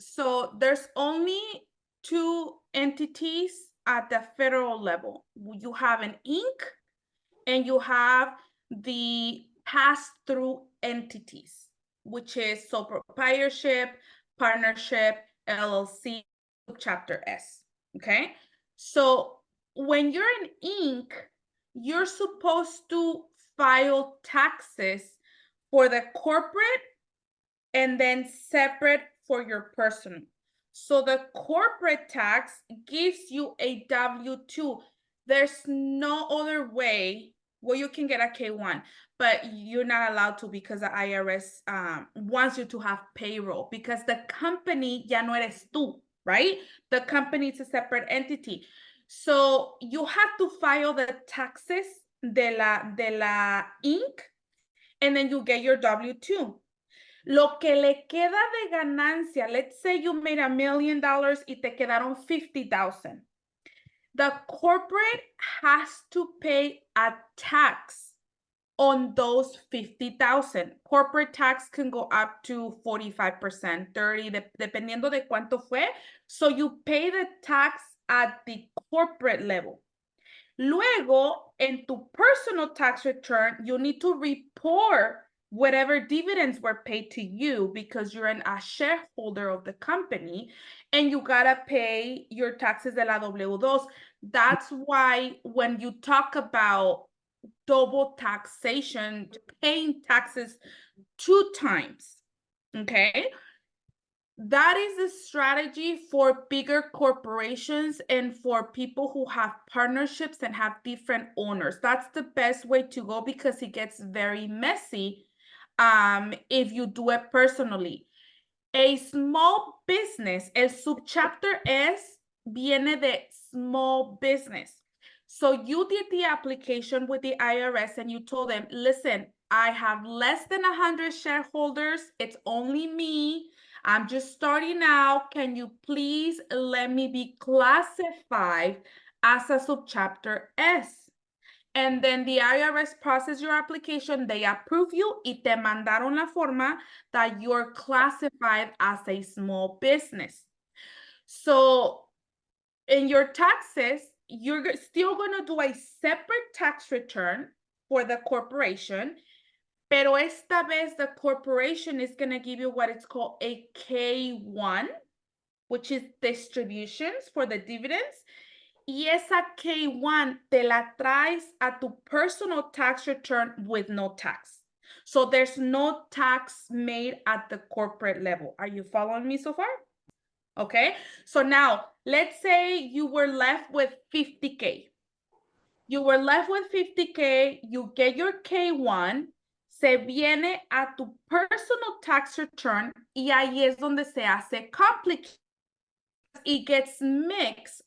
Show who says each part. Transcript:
Speaker 1: So there's only two entities at the federal level. You have an Inc. and you have the pass-through entities, which is sole proprietorship, partnership, LLC, Subchapter S, okay? So when you're an Inc., you're supposed to file taxes for the corporate and then separate for your personal. So the corporate tax gives you a W-2. There's no other way. Well, you can get a K-1, but you're not allowed to because the IRS wants you to have payroll because the company ya no eres tú, right? The company is a separate entity. So you have to file the taxes de la Inc. and then you get your W-2. Lo que le queda de ganancia, let's say you made $1 million y te quedaron 50,000. The corporate has to pay a tax on those 50,000. Corporate tax can go up to 45%, 30%, dependiendo de cuánto fue. So you pay the tax at the corporate level. Luego, en tu personal tax return, you need to report whatever dividends were paid to you because you're a shareholder of the company and you gotta pay your taxes de la W-2. That's why when you talk about double taxation, paying taxes 2 times, okay? That is the strategy for bigger corporations and for people who have partnerships and have different owners. That's the best way to go because it gets very messy if you do it personally. A small business, el subchapter S viene de small business. So you did the application with the IRS and you told them, listen, I have less than 100 shareholders. It's only me. I'm just starting out. Can you please let me be classified as a subchapter S? And then the IRS process your application, they approve you y te mandaron la forma that you're classified as a small business. So in your taxes, you're still going to do a separate tax return for the corporation, pero esta vez the corporation is going to give you what it's called a K-1, which is distributions for the dividends. Y esa K-1 te la traes a tu personal tax return with no tax. So there's no tax made at the corporate level. Are you following me so far? Okay. So now let's say you were left with 50K. You were left with 50K. You get your K-1. Se viene a tu personal tax return y ahí es donde se hace complicated. It gets mixed